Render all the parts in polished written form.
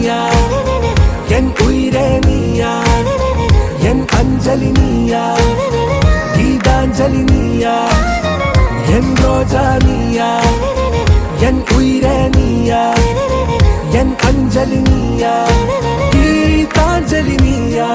நீயா என் உயிரே நீயா என் அஞ்சலி நீயா கீதாஞ்சலி நீயா என் ரோஜா நீயா என் உயிரே நீயா என் அஞ்சலி நீயா கீதாஞ்சலி நீயா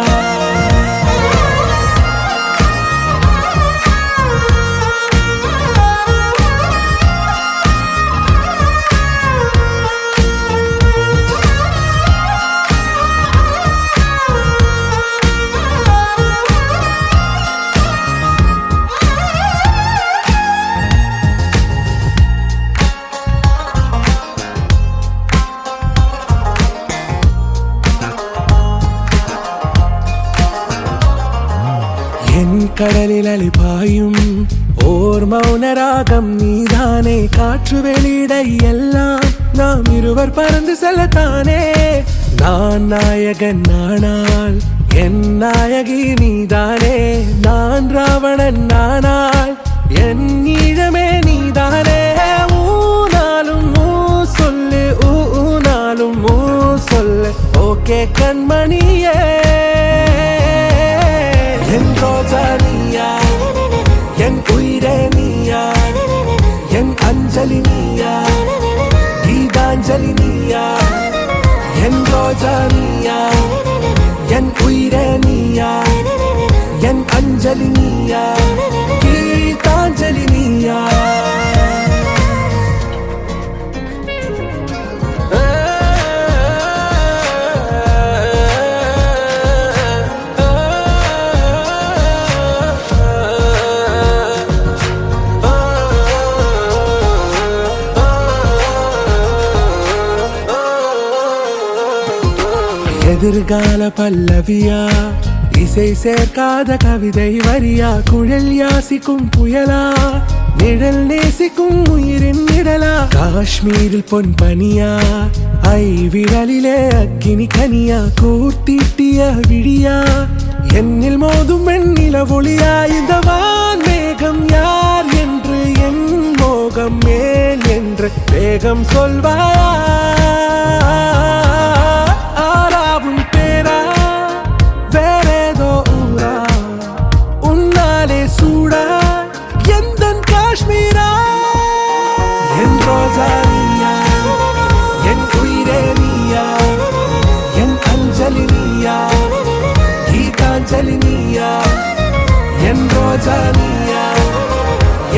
என் கடலில் அலிபாயும் ஓர் மௌனராகம் நீதானே காற்று வெளியிட எல்லாம் நாம் இருவர் பறந்து செல்லத்தானே நான் நாயகன் நானால் என் நாயகி நீதானே நான் ராவணன் நானால் என் ஈழமே நீதானே ஊனாலும் ஊ சொல்லு ஊனாலும் ஊ சொல்லு ஓகே கண்மணியே என் ரோஜா நீயா என் உயிரே நீயா என் அஞ்சலி நீயா கீதாஞ்சலி நீயா என் ரோஜா நீயா என் உயிரே நீயா என் அஞ்சலி நீயா கீதாஞ்சலி நீயா எதிர்கால பல்லவியா இசை சேர்க்காத கவிதை வரியா குழல் யாசிக்கும் புயலா நிழல் நேசிக்கும் உயிரின் நிழலா காஷ்மீரில் பொன் பனியா ஐ விரலிலே அக்கினி கனியா கூர்த்தீட்டிய விழியா என்னில் மோதும் வெண்ணில ஒளியா இந்த வான் மேகம் யார் என்று என் மோகம் மேல் என்று வேகம் சொல்வாயா என் உயிரே நீயா என் அஞ்சலி நீயா கீதாஞ்சலி நீயா என் ரோஜா நீயா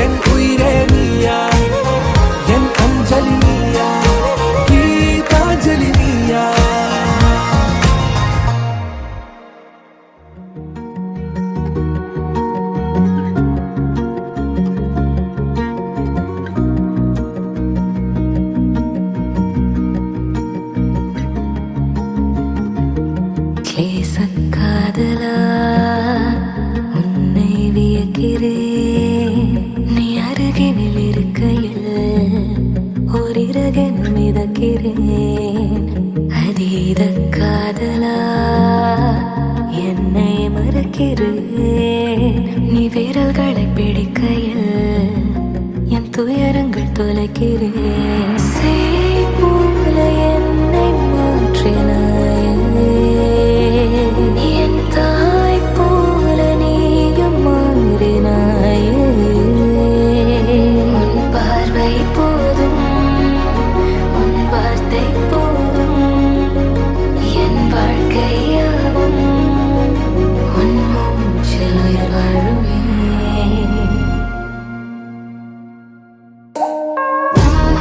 என் உயிரே நீயா என் அஞ்சலி நீயா கீதாஞ்சலி நீயா காதலா உன்னை வியக்கிறேன் நீ அருகினில் இருக்கையில் ஓரிரகென மிதக்கிறேன் அதீத காதலா என்னை மறக்கிறேன் நீ விரல்களை பிடிக்கையில் என் துயரங்கள் தொலைக்கிறேன் செய் போல என்னை மாற்றினாய் என் தாய் போல நீயும் மாறினாயே உன் பார்வை போதும் உன் வார்த்தை போதும் என் வாழ்க்கையாவும் உன் மூச்சில் உயிர் வாழுமே உன்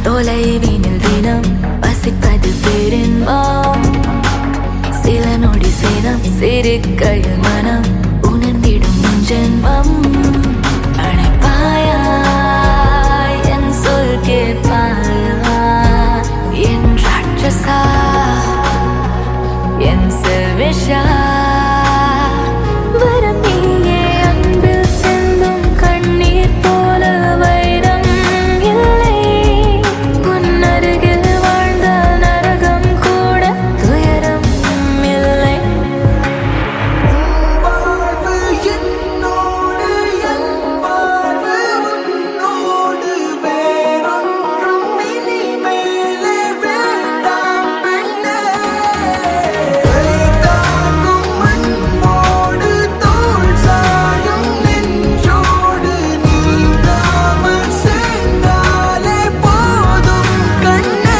தொலைவினில் தினம் வசிப்பது பெரும்பாம் சில நொடி சேதம் சிறுக்கையில் மனம் உணர்ந்திடும் முன் ஜென்மம் அணைப்பாயா என் சொல் கேட்பாயா என் ராட்சசா என் செல்விஷா வரம் நீயே அன்பில் சிந்தும் கண்ணீர் போல வைரம் இல்லை உன் அருகில் வாழ்ந்த நரகம் கூட துயரம் இல்லை வாழ்வு என்னோடு என் வாழ்வு உன்னோடு வேறொன்றும் இனிமேலே வேண்டாம் பெண்ணே தாங்கும் மண்ணோடு தோள் சாயும் நெஞ்சோடு நீங்காமல் சேர்ந்தாலே போதும் கண்ணே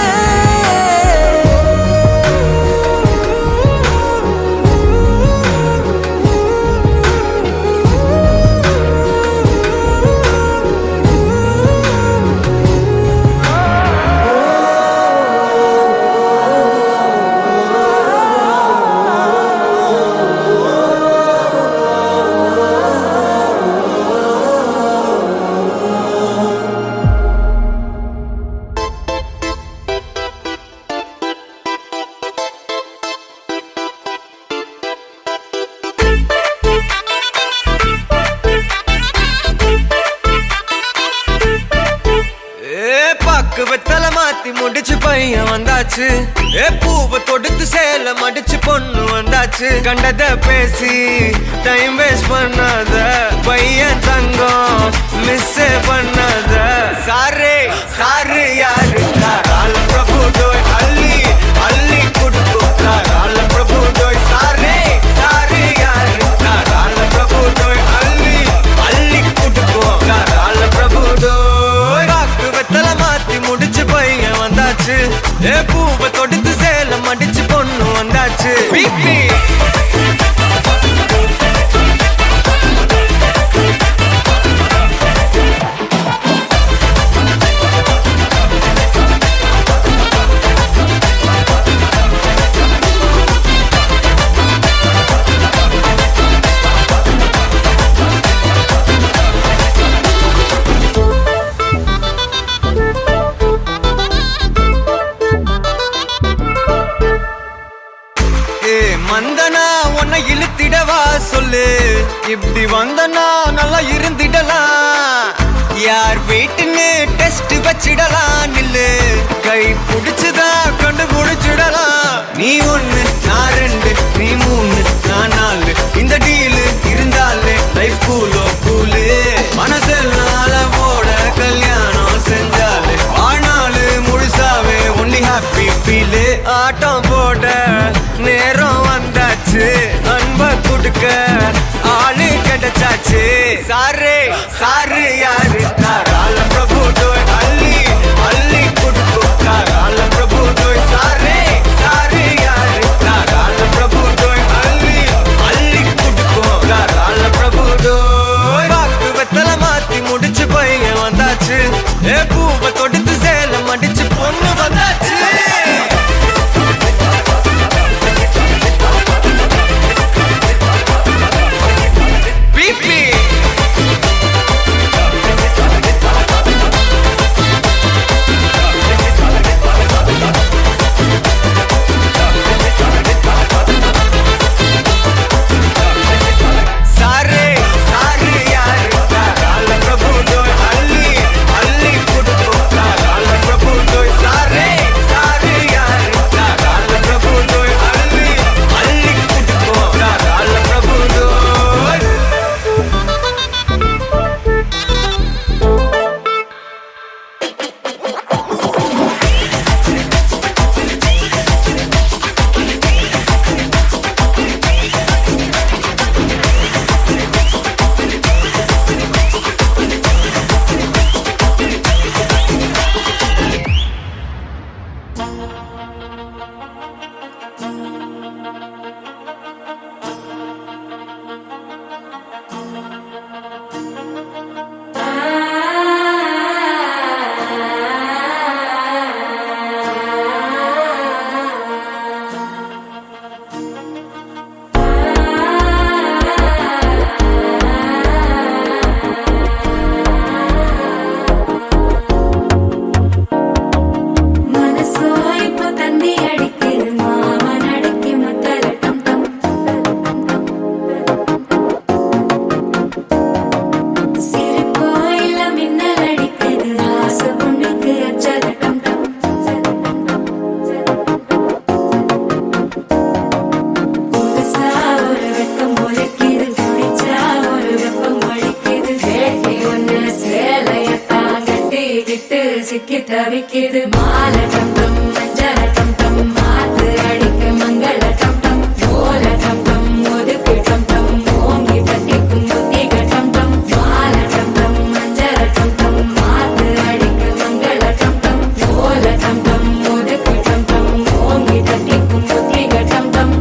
பாக்கு வெத்தல மாத்தி முடிச்சு பையன் வந்தாச்சு பூவை தொடுத்து சேல மடிச்சு பொண்ணு வந்தாச்சு கண்டத பேசி டைம் வேஸ்ட் பண்ணாத பையன் தங்கம் மிஸ் பண்ணாத சாரு சாரு யாரு கால பிரபு டோய் அள்ளி அள்ளி குடுக்கும் கால பிரபு டோய் சாரு சாரு யாரு கால பிரபு டோய் அள்ளி அள்ளி குடுக்கும் கால பிரபு டோய் பாக்கு வெத்தல மாத்தி முடிச்சு பையன் வந்தாச்சு பூவை தொடுத்து சேல மடிச்சு பொண்ணு வந்தாச்சு பிபி மந்தனா உன்னை இழுத்திடவா சொல்லு இப்படி வந்தனா நல்லா இருந்திடலாம் யார் வீட்டுன்னு டெஸ்ட் வச்சிடலாம் நில்லு கை புடிச்சுதா கண்டு புடிச்சிடலாம் நீ ஒண்ணு நான் ரெண்டு நீ மூணு நான் நாலு இந்த டீலு இருந்தாலே லைஃப் கூலோ கூலு மனசெல்லாம் போட கல்யாணம் செஞ்சாலே ஆனாலு முழுசாவே ஒன்லி ஹாப்பி ஃபீலு ஆட்டம் போட நேரம் வந்தாச்சு அன்ப குடுக்க ஆளு கிடைச்சாச்சு சாரு சாரு யாரு கால பிரபு டோய் அள்ளி அள்ளி குடுக்கும் கால பிரபு டோய் சாரு சாரு யாரு கால பிரபு டோய் அள்ளி அள்ளி குடுக்கும் கால பிரபு டோய் பாக்கு வெத்தல மாத்தி முடிச்சு பையன் வந்தாச்சு பூவை தொடுத்து சேல மடிச்சு பொண்ணு வந்தாச்சு தவிக்கு தவிக்குது மாலை டம் டம் மஞ்சள டம் டம் மாத்து அடிக்க மங்கள டம் டம் ஓல டம் டம் ஒதுக்கு டம் டம் ஓங்கி தட்டிக்கும் புத்திக டம் டம் மாலை டம் டம் மஞ்சள டம் டம் மாத்து அடிக்க மங்கள டம் டம் ஓல டம் டம் ஒதுக்கு டம் டம் ஓங்கி தட்டிக்கும் புத்திக டம் டம்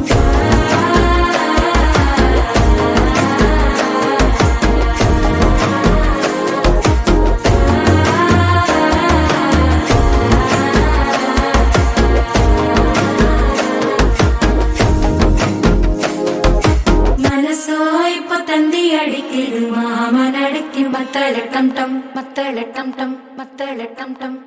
மனசோ இப்ப தந்தி அடிக்குது மாமன் அடிக்கு மத்தள டம் டம் மத்தள டம் டம் மத்தள டம் டம்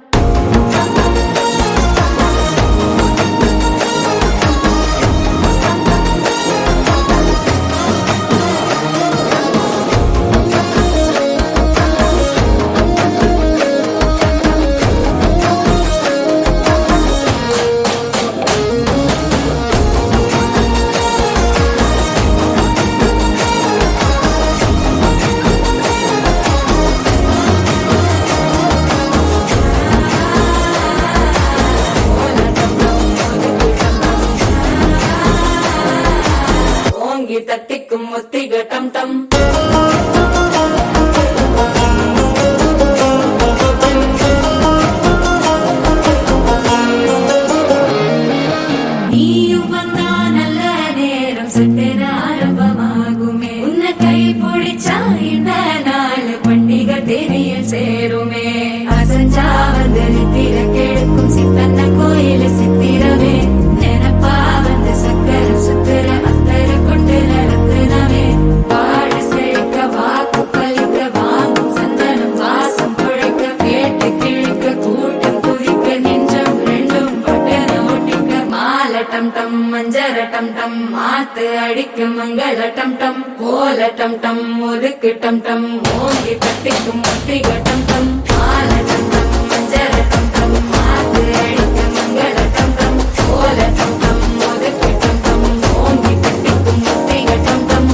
ஓங்கி தட்டிக்கும் ஒத்திக டம் டம் நீயும் வந்தா நல்ல நேரம் சட்டென ஆரம்பமாகுமே உன்னை கை பிடிச்சா இந்த நாள் பண்டிகை தேனியில் சேருமே அசஞ்சா வந்து நித்திர கெடுக்கும் சித்தன்ன கோயில சித்திரமே நினப்பா வந்து சக்கர சுத்துற அத்தர கொண்டு நடத்துனவே பாடு செழிக்க வாக்கு பலிக்க வாங்கும் சந்தனம் வாசம் குழைக்க கேட்டு கிழிக்க கூட்டம் குதிக்க நெஞ்சம் ரெண்டும் பட்டன ஒட்டிக்க மாலை டம் டம் மஞ்சர டம் டம் மாத்து அடிக்க மங்கள டம் டம் கோல டம் டம் ஒதுக்கு டம் டம் ஓங்கி தட்டிக்கும் ஒட்டிக டம் டம் மாலை டம் டம் மஞ்சர டம் டம் மாத்து அடிக்க மங்கள டம் டம் கோல டம் டம் ஒதுக்கு டம் டம் ஓங்கி தட்டிக்கும் ஒட்டிக டம் டம்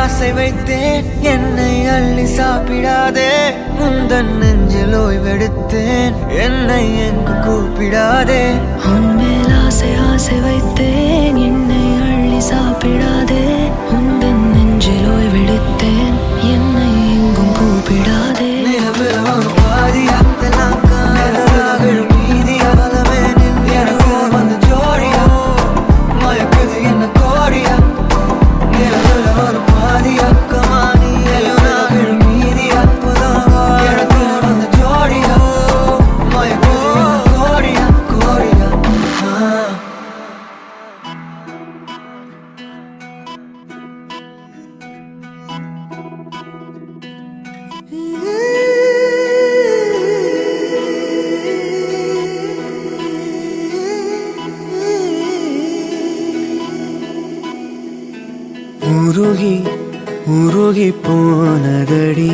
ஆசை வைத்தேன் என்னை அள்ளி சாப்பிடாதே முந்தன் நெஞ்சில் ஓய்வெடுத்தேன் என்னை எங்கு கூப்பிடாதே உன்மேல் ஆசை வைத்தேன் என்னை அள்ளி சாப்பிடாதே உந்தன் நெஞ்சில் ஓய்வெடுத்தேன் என்னை எங்கும் கூப்பிடாதே பாதியாத்தெல்லாம் காதலாகும் மீதியாலமே எனக்கு வந்து ஜோடியா மயக்குது என்ன கோடியா நிலவுல ஒரு பாதியாக்கமா நீ எல்லாம் மீதியா எனக்கு வந்து ஜோடியா மயக்குது என்ன கோடியா கோடியா உருகி உருகி போனதடி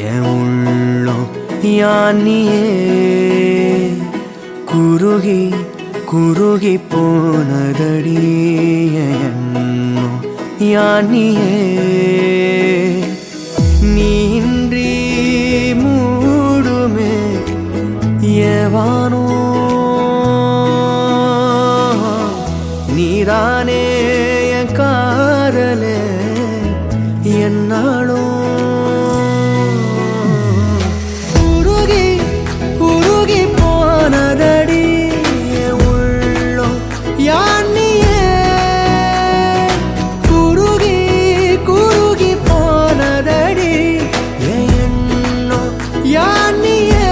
என் உள்ளம் யானியே குருகி குருகி போனதடி என் எண்ணம் யானியே நீன்றி மூடுமே ஏவானோ நீதானே என் காதலே என்னாலும் உருகி உருகி போனதடி என் உள்ளம் யானியே குருகி குருகி போனதடி என் எண்ணம் யானியே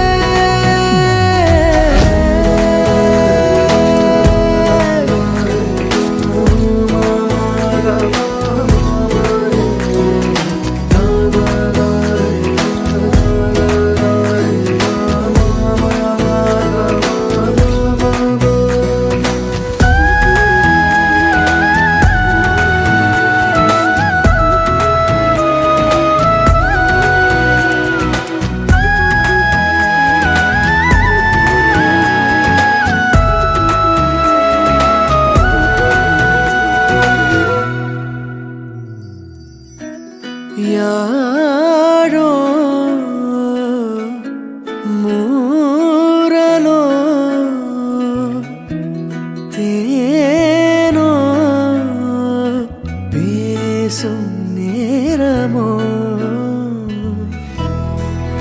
யாரோ மூரலோ தேனோ பேசும் நேரமோ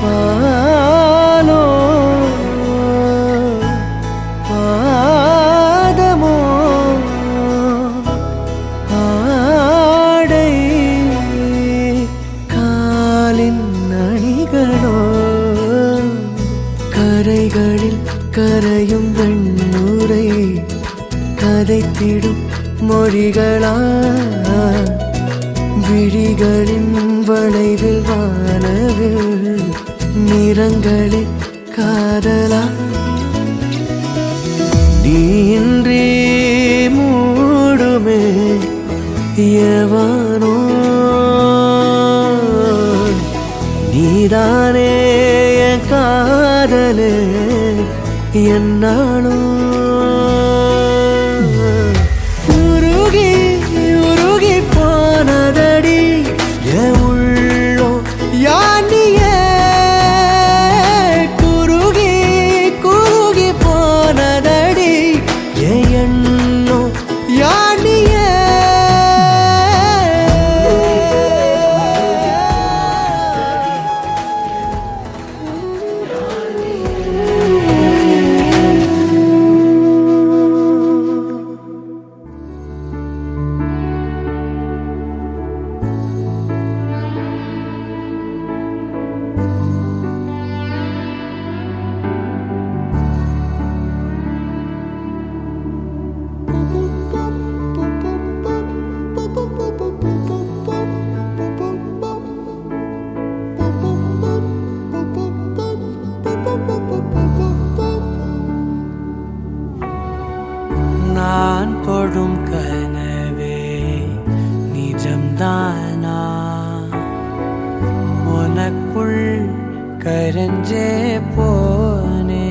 பாலோ பாதமோ ஆடை காலின் அணிகளோ கரைகளில் கரையும் வெண்ணுரை கதைத்திடும் மொழிகளா விழிகளின் வளைவில் வானவில் நிறங்களில் காதலா நீன்றி மூடுமே எவனோ நீதானே என் காதலே என்னாலும் உருகி உருகி போனதடி என் உள்ளம் யானியே குருகி குருகி போனதடி என் எண்ணம் யானியே நான் தொடும் கனவே நிஜம்தானா உனக்குள் கரஞ்சே போனே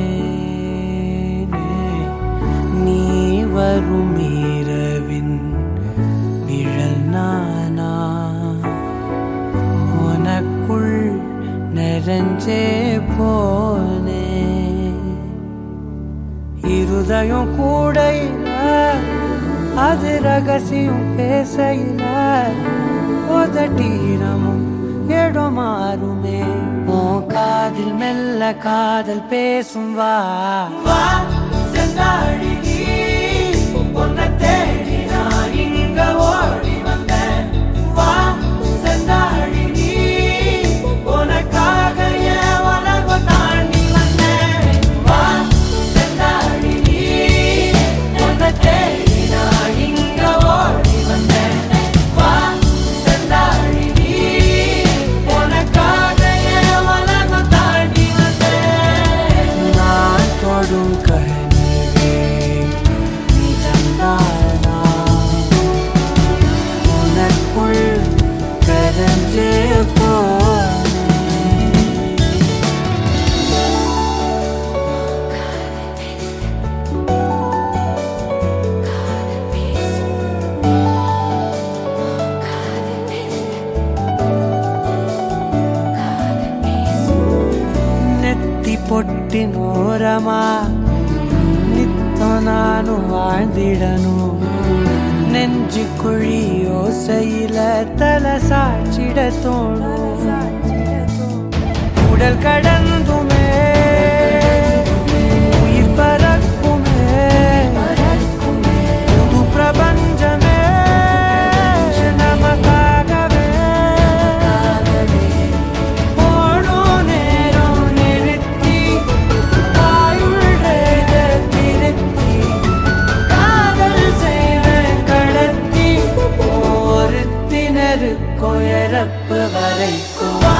நீ வரும் இரவின் நிழல் நானா கரஞ்சே போனே இருதயம் கூடையில அது ரகசியம் பேசையில உதட்டீரமும் இடம் மாறுமே உன் காதில் மெல்ல காதல் பேசும் வா வா செந்தாழி நீ உன்னை தேடி நான் இங்க ஓடி வந்தேன் வா செந்தாழி நீ உனக்காக என் உலகம் தாண்டி வந்தேன் வா செந்தாழி நீ உன்னை தேடி நான் இங்க ஓடி வந்தேன் வா செந்தாழி நீ உனக்காக என் உலகம் தாண்டி வந்தேன் நான் தொடும் கனவே நிஜம்தானா உனக்குள் கரஞ்சே போனே நெத்தி பொட்டின் ஓரமா நித்தம் நானும் வாழ்ந்திடணும் நெஞ்சு குழி யோசையில தலை சாட்சிட தோணும் உடல் கடந்துமே உயிர் பறக்குமே புது பிரபஞ்சமே நமக்காகவே ஓடும் நேரம் நிறுத்தி ஆயுள் திருத்தி காதல் செய்வேன் கடத்தி ஒருத்தினருக்கும் இறப்பு வரைக்கும் வா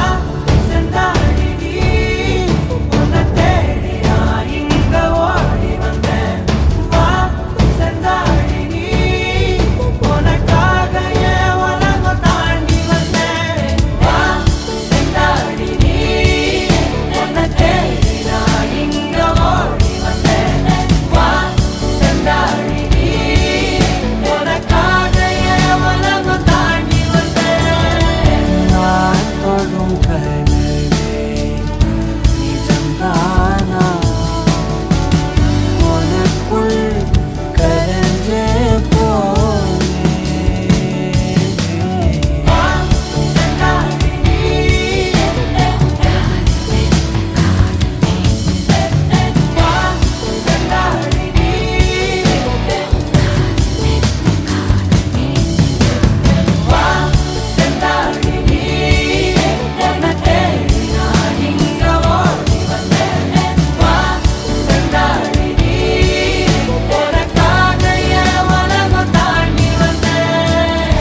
செந்தாழி நீ உன்னை தேடி நான் இங்க ஓடி வந்தேன் வா செந்தாழி நீ உனக்காக என் உலகம் தாண்டி வந்தேன் வா செந்தாழி நீ உன்னை தேடி நான் இங்க ஓடி வந்தேன் வா செந்தாழி நீ உனக்காக என் உலகம் தாண்டி வந்தேன் நான் தொடும் கனவே நிஜம்தானா உனக்குள் கரஞ்சே போனே வா செந்தாழி நீ வா செந்தாழி நீ வா செந்தாழி நீ உன்னை தேடி நான் இங்க ஓடி வந்தேன் வா செந்தாழி நீ உனக்காக என் உலகம் தாண்டி வந்தேன்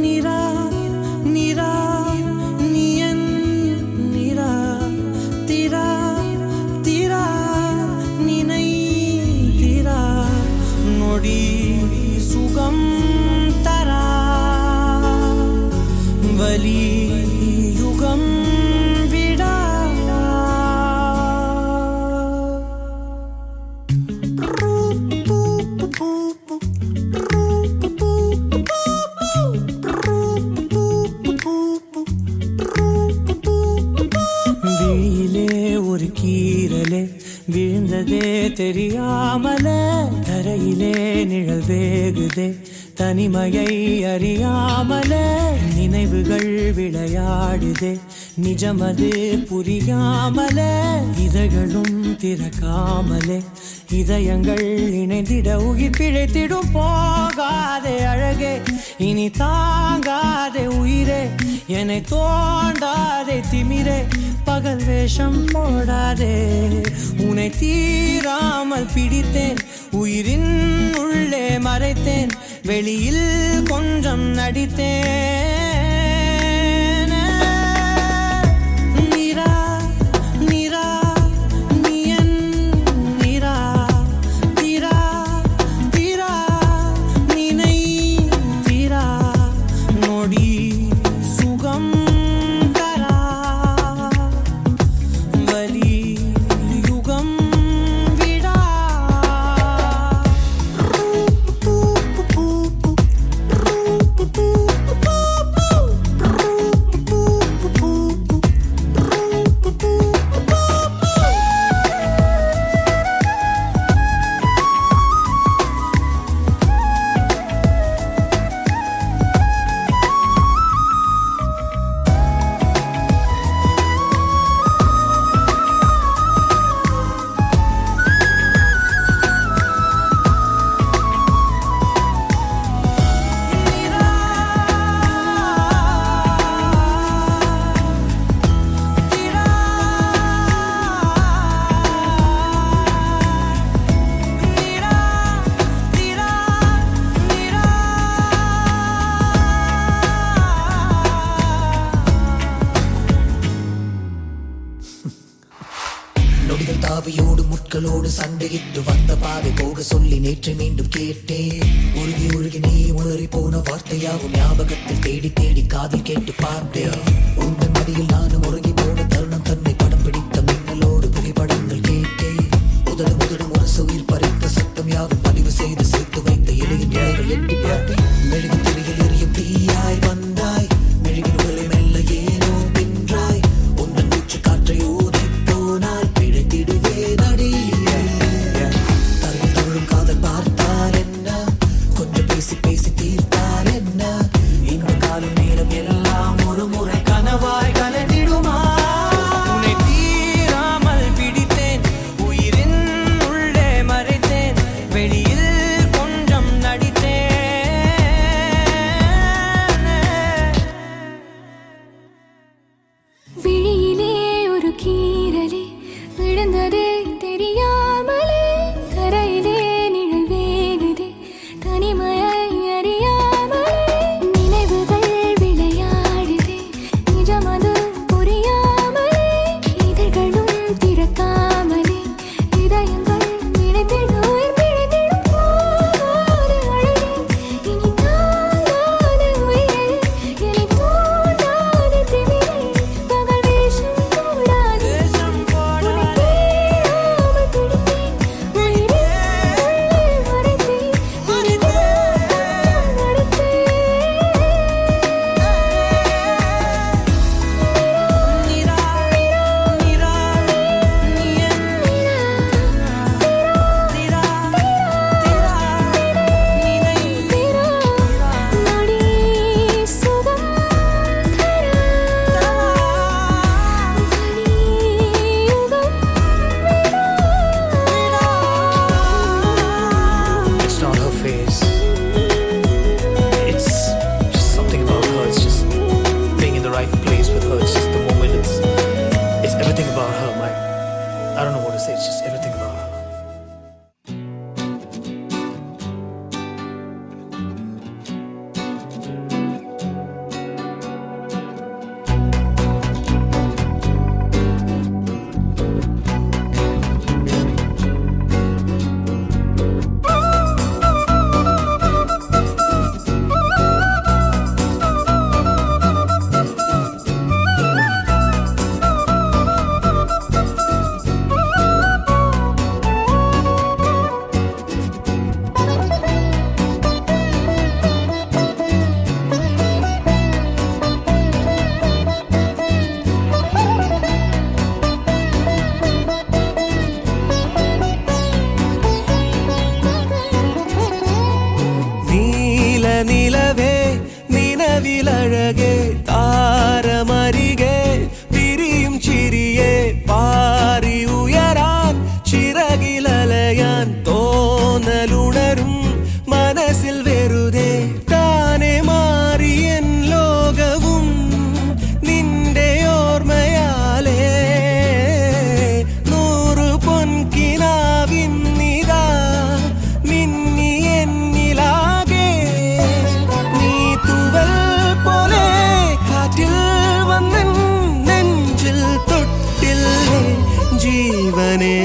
நிரா நிரா நீயன் நிரா திரா திரா நினை திரா நொடி சுகம் தரா வலி யுகம் விடா விழியிலே ஒரு கீரலே விழுந்ததே தெரியாமலே தரையிலே நிழல் வேகுதே தனிமையை அறியாமலே நினைவுகள் விளையாடுதே நிஜமது புரியாமலே இதழ்களும் திறக்காமலே இதயங்கள் இணைந்திட உயிர் பிழைத்திடும் போகாதே அழகே இனி தாங்காதே உயிரே என்னை தோண்டாதே திமிரே பகல் வேஷம் போடாதே உன்னை தீராமல் பிடித்தேன் உயிரின் உள்ளே மறைத்தேன் வெளியில் கொஞ்சம் நடித்தேன் நிரா நிரா நீயன் நிரா திரா திரா நினை திரா நொடி சுகம் தரா வலி யுகம் விடா பூ பூ பூ ஆசையோடு முட்களோடு சண்டையிட்டு வந்த பாதை போக சொல்லி நேற்று மீண்டும் கேட்டேன். உருகி உருகி நீ உளறி போன வார்த்தையாவும் ஞாபகத்தில் தேடி தேடி காதில் கேட்டு பார்த்தேன். உங்கள் மடியில் நானும் உருகி போன தருணம் தன்னை படம் பிடித்த மின்னலோடு புகைப்படங்கள் கேட்டேன். முதல் முதலும் ஒரு உயிர் பறித்த சத்தம் யாவும் பதிவு செய்து சேர்த்து வைத்த இலையின் நிலைகள் எட்டி பார்த்தேன். மெழுகு திரையில் எரியும் தீயாய் வந்தாய், மெழுகின் உடலை மெல்ல ஏனோ பின்றாய். உந்தன் மூச்சு காற்றை ஊதி போனால் பிழைத்திடுவே நடி. தரையில் தவழும் காதல் பார்த்தால் என்ன, கொஞ்சம் பேசி பேசி தீர்த்தால் என்ன, இந்த காலம் நேரம் எல்லாம் ஒரு முறை கனவாய் கலந்திடுமா? உன்னை தீராமல் பிடித்தேன், உயிரின் உள்ளே மறைத்தேன், வெளியில் கொஞ்சம் நடித்தேன். விழியிலே ஒரு கீறலே விழுந்ததே தெரியாமலே, கரையிலே நிழல் வேகுதே தனிமையை அறியாமலே, நினைவுகள் விளையாடுதே நிஜமது புரியாமலே, இதழ்களும் திறக்காமலே இதயங்கள் நினைத்திடும் உயிர் பிழைத்திடும் போகாத அழகே, இனி தாங்காத உயிரே, இனி தூண்டாத திமிரே, பகல் வேஷம் போடாது உன்னை தேடாமல் பிடித்தேன், உயிரின் உள்ளே மறைத்தேன், இனிதான் நடி சுகம் தர வலியுகம் It's not her face. It's just something about her. It's just being in the right place with her. It's just the moment. It's everything about her. I don't know what to say. It's just everything about her. நீல நிலவே நினவில் அழகே தாரமரிகே விரியும் சிறியே பாரி உயரான் சிறகில் அலையான் தோனலுணரும் மனசில் வெறுதே தானே மாறி என் லோகവും നിന്റെ ഓർമ്മയാലേ നൂറു പൊൻകിനാവിന്നിതാ മിന്നി എന്നിലാകെ നീ തൂവൽ പോലെ കാറ്റിൽ വന്നൻ നെഞ്ചിൽ തൊട്ടില്ലേ ജീവനേ.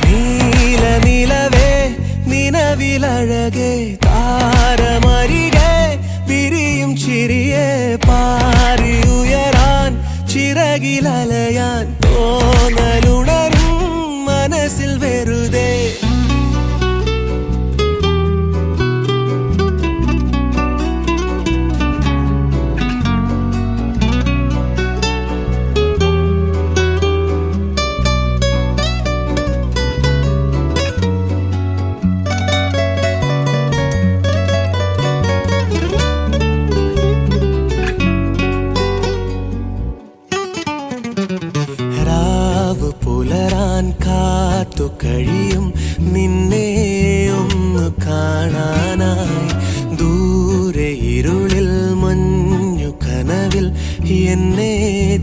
നീല നിലവേ നിനവിൽ അഴകേ താരമരികെ വിരിയും ചിരിയെ പാറി ഉയരാൻ ചിറകിൽ അലയാൻ തോന്നലുണരും മനസ്സിൽ വെറുതെ. രാവ് പോ ഞാൻ കാത്തു കഴിയും നിന്നെ ഒന്നു കാണാനായി ദൂരെ ഇരുളിൽ മഞ്ഞു കനവിൽ എന്നെ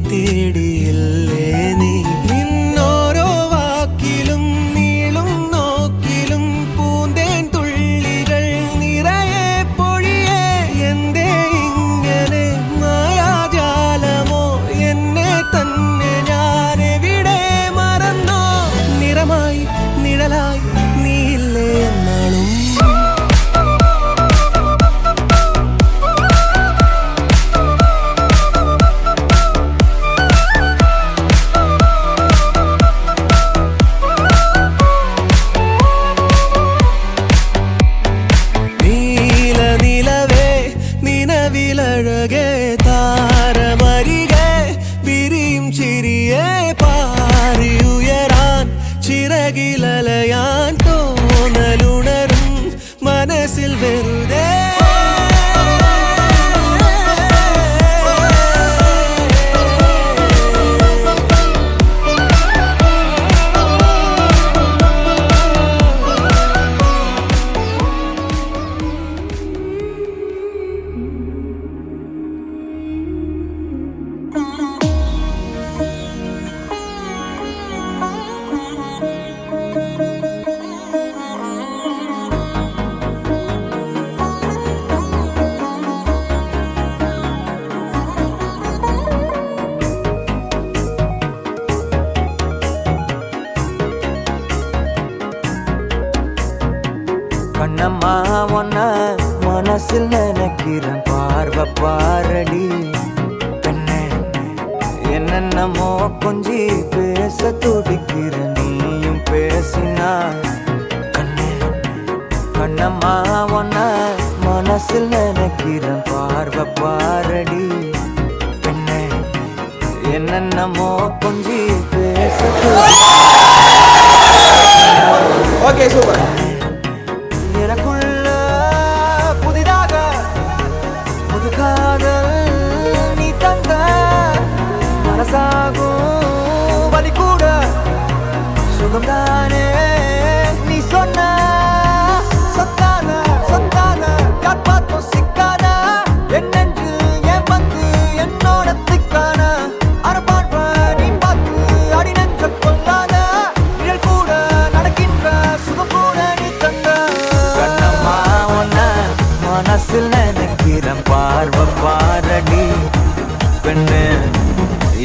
തേടിയില്ലേ നീ നിന്നോരോ വാക്കിലും നീളും നോക്കിലും പൂന്തേൻ തുള്ളികൾ നിറയെ പൊഴിയേ എന്തേ ഇങ്ങനെ മായാജാലമോ എന്നെ തന്നെ ഞാനെവിടെ മറന്നോ നിറമായി നിഴലായി നീയില്ലേ എന്നാളും ചിറകിലലയാൻ തോന്നലുണരും മനസ്സിൽ വെറുതെ கண்ணம்மா ஒன்ன மனசில் நினைக்கிறேன் பார்வை பாரடி பெண்ணே என்னென்னமோ கொஞ்சி பேச துடிக்கிற நீயும் பேசினா கண்ணே கண்ணம்மா ஒன்ன மனசில் நினைக்கிறேன் பார்வை பாரடி பெண்ணே என்னென்னமோ கொஞ்சி பேச ஓகே சூப்பர் எனக்குள்ள புதிதாக புது காதல் நீ தந்த மனசாகும் வலி கூட சுகம்தானே நீ சொன்ன சொத்தான சொத்தான யார் பார்த்தும் சிக்கான என் நெஞ்சில் என் பந்து என்னோட திக்கான அரபார்வ நீ பார்த்து அடி நெஞ்ச கொள்ளாத நிழல் கூட நடக்கின்ற சுகம் கூட நீ தந்த கண்ணம்மா ஒன்ன மனசில் நினைக்கிறேன் பார்வை பாரடி பெண்ணு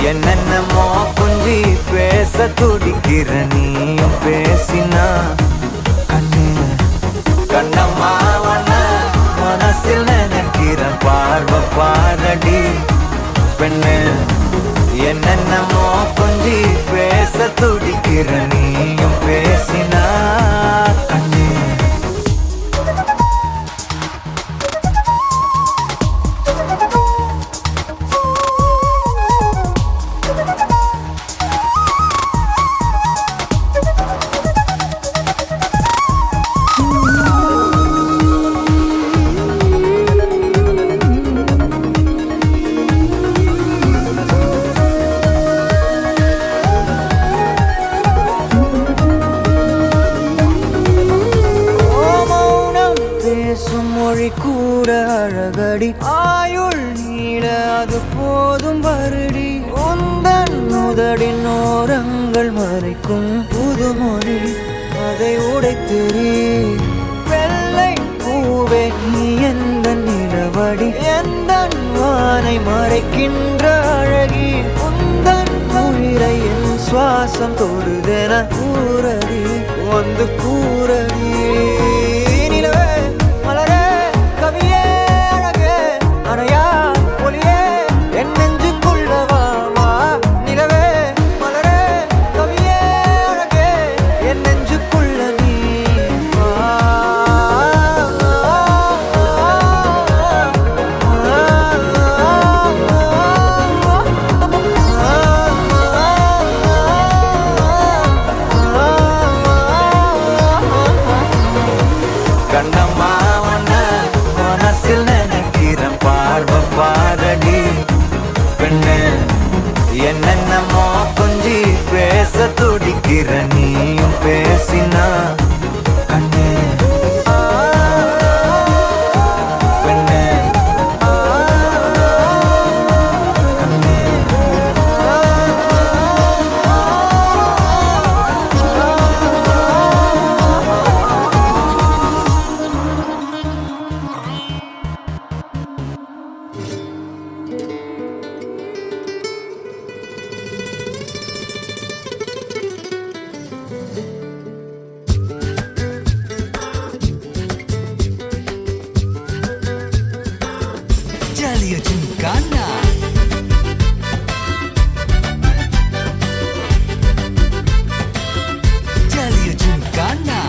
என்னென்னமோ கொஞ்சி பேச துடிக்கிற நீயும் பேசினா கண்ணு கண்ணம்மா ஒன்ன மனசில் நினைக்கிறேன் பார்வை பாரடி பெண்ணு என்னென்னமோ கொஞ்சி பேச துடிக்கிற நீயும் பேசினா கண்ணு மொழி கூட அழகடி ஆயுள் நீட அது போதும் வருடி உந்தன் முதடின் ஓரங்கள் மறைக்கும் புதுமொழி அதை உடைத்தெறி வெள்ளை பூவே நீ எந்த நிலவடி எந்த வானை மறைக்கின்ற அழகி உந்தன் உயிரை என் சுவாசம் தொடுதென கூறடி வந்து கூறடி நிலவே மலரே கவியே அழகே அணையா ஒளியே என் நெஞ்சுக்குள்ளவா வா நிலவே மலரே கவியே அழகே என் நெஞ்சுக்குள்ள நீ வா பிடிக்கிற நீயும் பேசினா கண்ணே பெண்ணே கண்ணே ஜாலியா ஜிம்கானா ஜாலியா ஜிம்கானா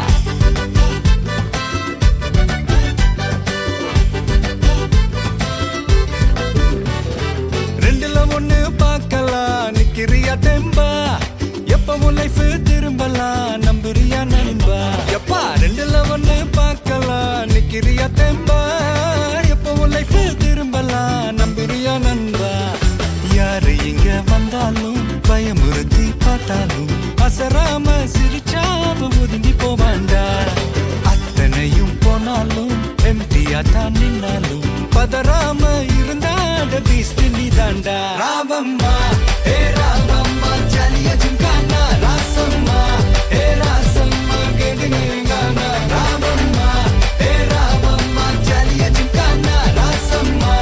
ரெண்டுல ஒண்ணு பார்க்கலாம் நிக்கிறியா தெம்பா எப்பவும் லைஃப் திரும்பலாம் நம்புறியா நண்பா எப்பா ரெண்டுல ஒண்ணு பார்க்கலாம் நிக்கிறியா தெம்பா எப்பவும் லைஃப் திரும்பலாம் நம்புறியா நண்பா யாரு இங்க வந்தாலும் பயமுறுத்தி பார்த்தாலும் அசராம சிரிச்சாம ஒதுங்கி போவாண்டா அத்தனையும் போனாலும் எம்டியா தான் நின்னாலும் பதறாம இருந்தாட பீஸ்ட் நீ தாண்டா ராவம்மா ஏ ராவம்மா ஜாலியா ஜிம்கானா ராசம்மா ஏ ராசம்மா கேடுங்கானா ராவம்மா ஏ ராவம்மா ஜாலியா ஜிம்கானா ராசம்மா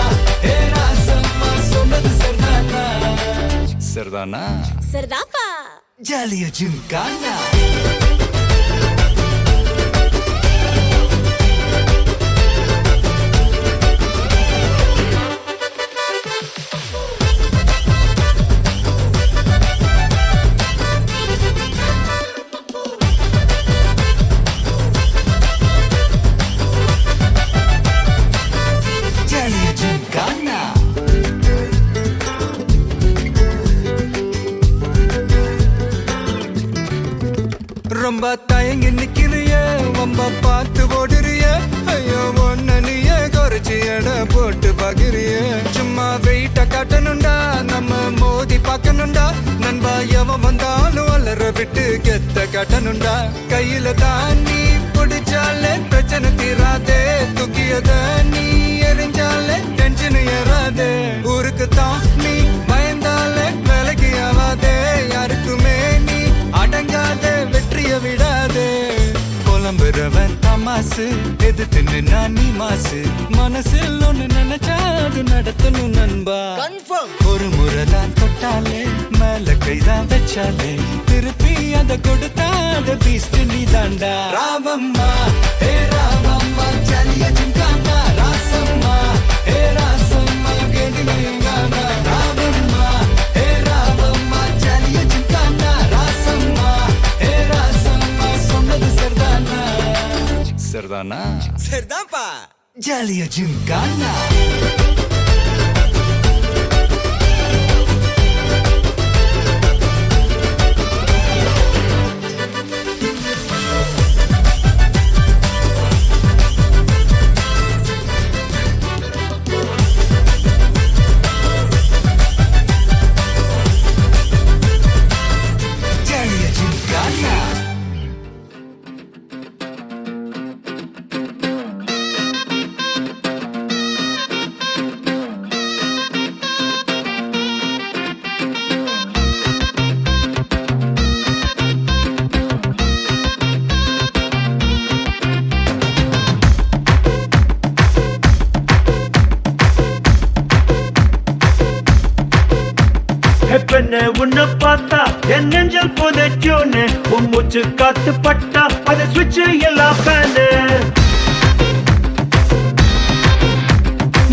ஏ ராசம்மா சொன்னது சரிதானா சரிதானா சரிதாப்பா. ஜாலியா ஜிம்கானா ஜாலியா ஜிம்கானா ரொம்ப தயங்கி நிக்கிறிய ரொம்ப பார்த்து ஓடுறிய ஐயோ ஒன்ன நீயே குறைச்சி எடை போட்டு பாக்குறிய சும்மா வெயிட்ட காட்டணும்டா நம்ம மோதி பார்க்கணும்டா நண்பா எவன் வந்தாலும் அலற விட்டு கெத்த காட்டணும்டா கையில தான் நீ பிடிச்சாலே பிரச்சனை தீராதே தூக்கியத நீ எரிஞ்சாலே டென்ஷன் ஏறாதே ஊருக்கு தான் நீ பயந்தாலே வேலைக்கு ஆவாதே யாருக்குமே நீ அடங்காத வெற்றிய விடாதே புலம்புறவன் தமாசு எதிர்த்து நின்னா நீ மாசு மனசில் ஒண்ணு நினைச்சா அது நடத்தணும் நண்பா ஒரு முறைதான் தொட்டாலே மேல கைதான் வச்சாலே திருப்பி அத கொடுத்தாத பீஸ்ட் நீ தாண்டா ராவம்மா ஏ ராவம்மா ஜாலியா ஜிம்கானா ராசம்மா ஏ ராசம்மா கேடுங்கானா ராவம்மா ஏ ராவம்மா ஜாலியா ஜிம்கானா ராசம்மா ஏ ராசம்மா சொன்னது சரிதானா சரிதானா சரிதான்ப்பா ஜாலியா ஜிம்கானா ஜாலியா ஜிம்கானா பெண்ணு உன்னை பார்த்தா என் நெஞ்சல் புதைச்சோன்னு உன் மூச்சு காத்து பட்டா அது சுவிட்ச் எல்லாம் ஃபேனு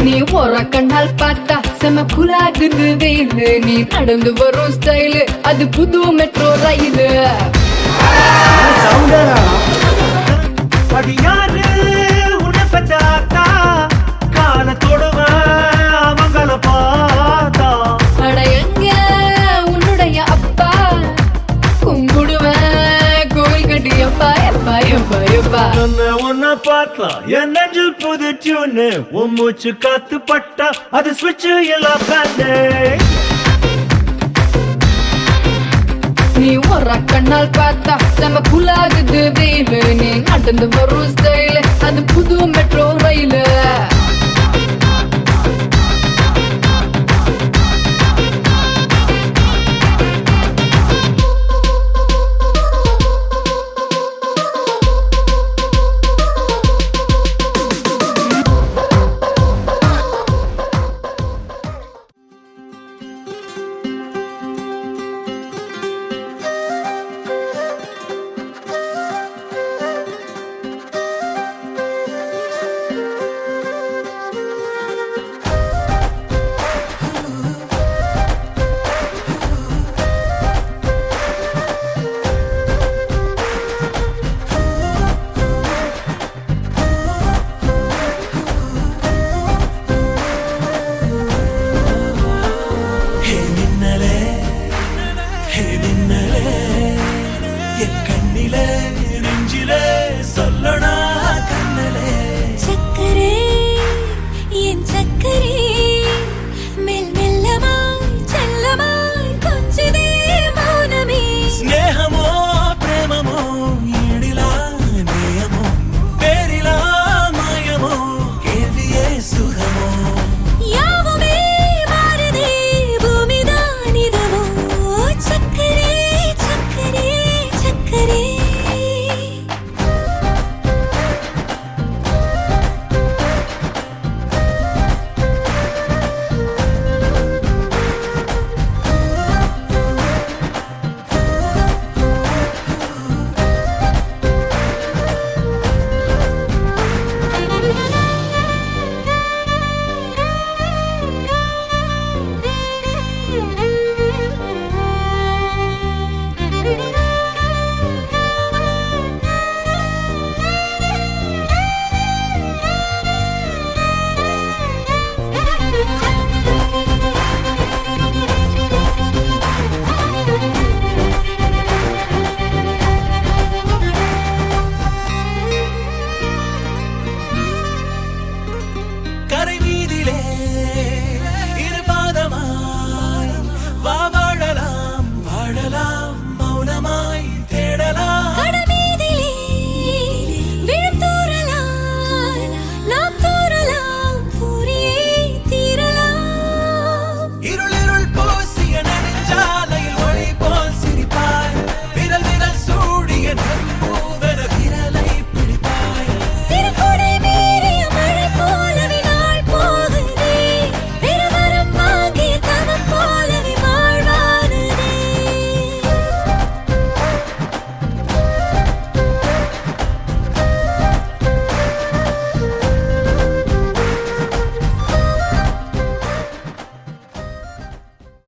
நீ ஒரு கண்ணால் பார்த்தா செம குலாகுது வெயிலு நீ நடந்து வரும் ஸ்டைலு அது புது மெட்ரோ ரயிலு அது யாரு உன்னை பத்தாத்தா காலத்தோடுவ அவங்கள பார்த்தா அட எங்க உன்னுடைய அப்பா கும்பிடுவேன் கோவில் கட்டி எப்பா எப்பா எப்பா எப்பா உன்னை பார்த்தா என் நெஞ்சில் புதுச்சுன்னு உன் மூச்சு காத்து பட்டா அது சுவிட்ச் எல்லாம் ஃபேனு நீ ஒரு கண்ணால் பார்த்தா செம குலாகுது வெயிலு நீ நடந்து வரும் ஸ்டைலு அது புது மெட்ரோ ரயிலு